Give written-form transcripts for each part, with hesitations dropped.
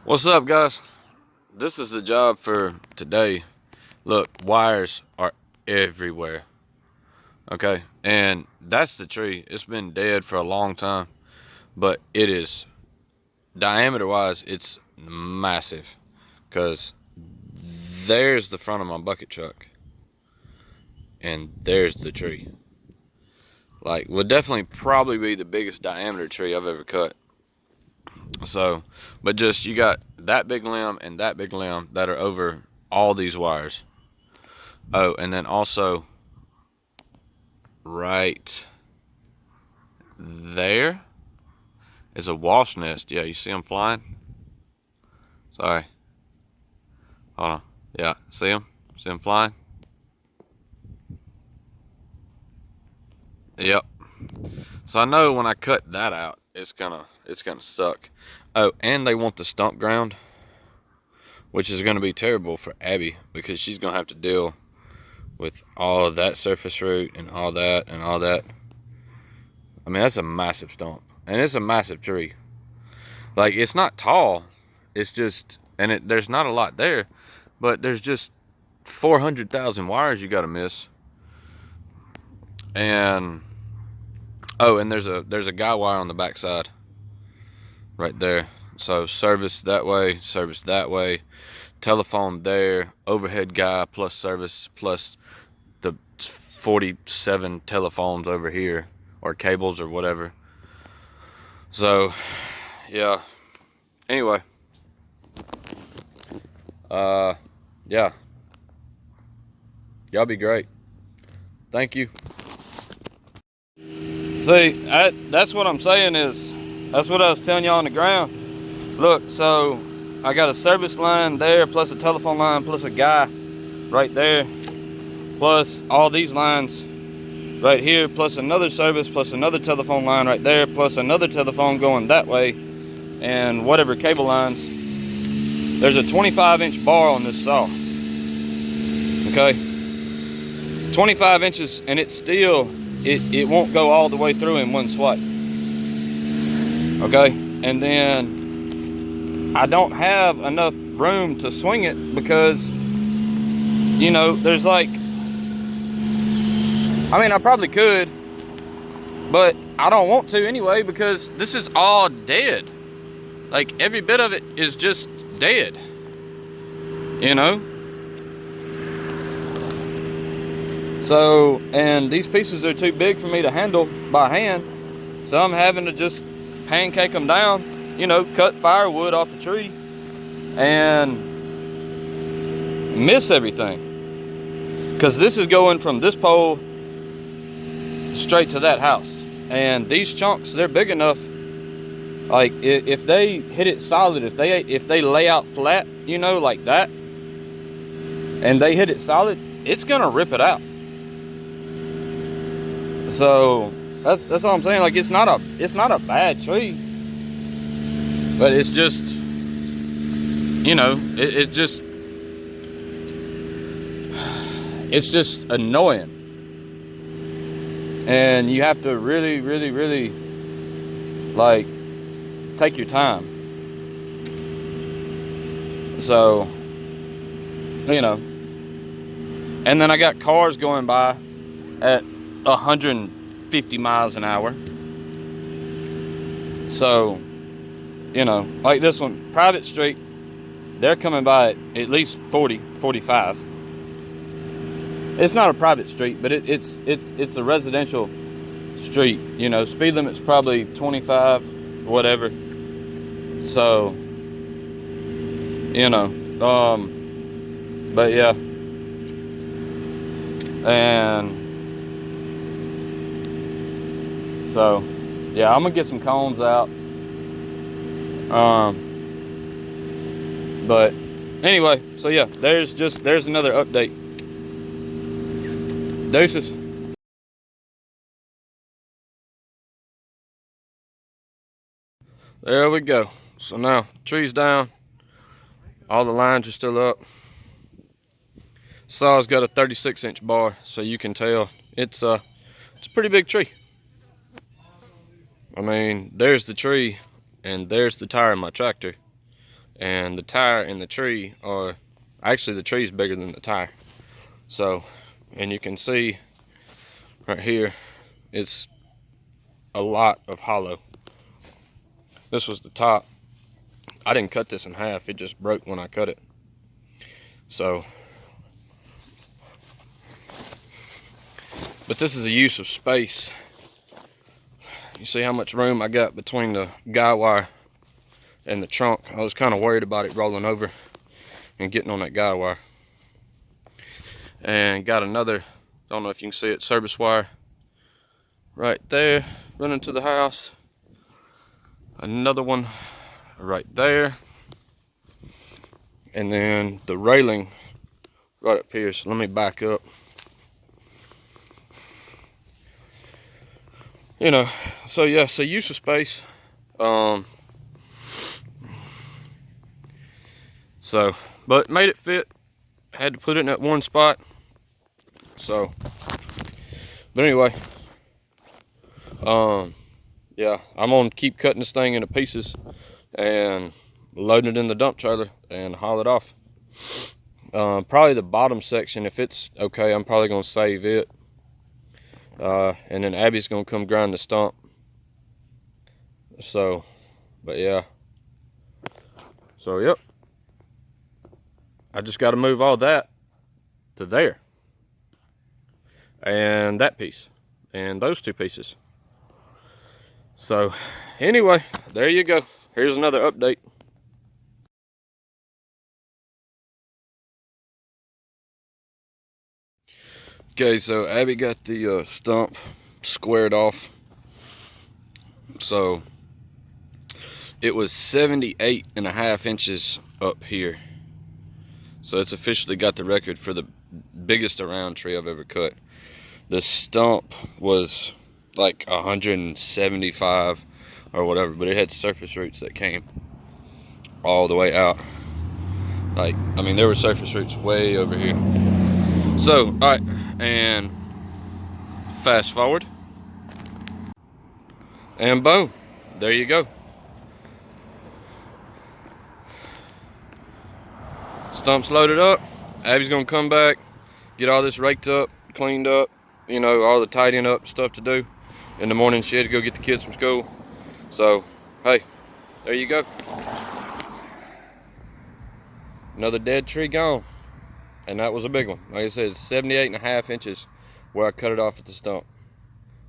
What's up, guys? This is the job for today. Look, wires are everywhere. Okay, and that's the tree. It's been dead for a long time, but it is, diameter wise, it's massive. Because there's the front of my bucket truck, and there's the tree. Like, would definitely probably be the biggest diameter tree I've ever cut. So, but just you got that big limb and that big limb that are over all these wires. Oh, and then also right there is a wasp nest. Yeah, you see them flying? Sorry. Hold on. Yeah, see them? See them flying? Yep. So I know when I cut that out, it's gonna suck. Oh, and they want the stump ground, which is gonna be terrible for Abby because she's gonna have to deal with all of that surface root and all that and all that. I mean, that's a massive stump, and it's a massive tree. Like, it's not tall, it's just, and there's not a lot there, but there's just 400,000 wires you got to miss. And oh, and there's a guy wire on the backside right there. So service that way, telephone there, overhead guy plus service plus the 47 telephones over here, or cables or whatever. So yeah, anyway, yeah, y'all be great. Thank you. See, that's what I'm saying is, that's what I was telling y'all on the ground. Look, so I got a service line there, plus a telephone line, plus a guy right there, plus all these lines right here, plus another service, plus another telephone line right there, plus another telephone going that way, and whatever cable lines. There's a 25-inch bar on this saw. Okay, 25 inches, and it's still, it won't go all the way through in one swipe. Okay, and then I don't have enough room to swing it because, you know, there's like, I mean, I probably could, but I don't want to anyway because this is all dead. Like, every bit of it is just dead, you know? So, and these pieces are too big for me to handle by hand, so I'm having to just pancake them down, you know, cut firewood off the tree and miss everything, because this is going from this pole straight to that house. And these chunks, they're big enough, like if they hit it solid, if they lay out flat, you know, like that, and they hit it solid, it's gonna rip it out. So that's all I'm saying. Like, it's not a bad tree, but it's just, you know, it's just annoying, and you have to really like take your time. So, you know, and then I got cars going by at 150 miles an hour. So, you know, like this one, private street, they're coming by at least 40, 45. It's not a private street, but it's a residential street. You know, speed limit's probably 25, whatever. So, you know, but yeah, and so yeah, I'm gonna get some cones out. But anyway, so yeah, there's another update. Deuces. There we go. So now, tree's down. All the lines are still up. Saw's got a 36-inch bar, so you can tell it's a pretty big tree. I mean, there's the tree, and there's the tire of my tractor, and the tire and the tree are, actually the tree's bigger than the tire. So, and you can see right here, it's a lot of hollow. This was the top. I didn't cut this in half, it just broke when I cut it. So, but this is a use of space. You see how much room I got between the guy wire and the trunk. I was kind of worried about it rolling over and getting on that guy wire. And got another, don't know if you can see it, service wire right there running to the house. Another one right there. And then the railing right up here. So let me back up. You know, so yeah, so use of space. So, but made it fit. Had to put it in that one spot. So, but anyway, yeah, I'm gonna keep cutting this thing into pieces and loading it in the dump trailer and haul it off. Probably the bottom section, if it's okay, I'm probably gonna save it. And then Abby's gonna come grind the stump. So, but yeah. So, yep. I just got to move all that to there. And that piece. And those two pieces. So, anyway, there you go. Here's another update. Okay, so Abby got the stump squared off. So, it was 78.5 inches up here. So it's officially got the record for the biggest around tree I've ever cut. The stump was like 175 or whatever, but it had surface roots that came all the way out. Like, I mean, there were surface roots way over here. So, all right, and fast forward, and boom, there you go. Stump's loaded up. Abby's gonna come back, get all this raked up, cleaned up, you know, all the tidying up stuff to do. In the morning, she had to go get the kids from school. So, hey, there you go. Another dead tree gone. And that was a big one. Like I said, 78.5 inches where I cut it off at the stump.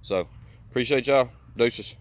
So, appreciate y'all. Deuces.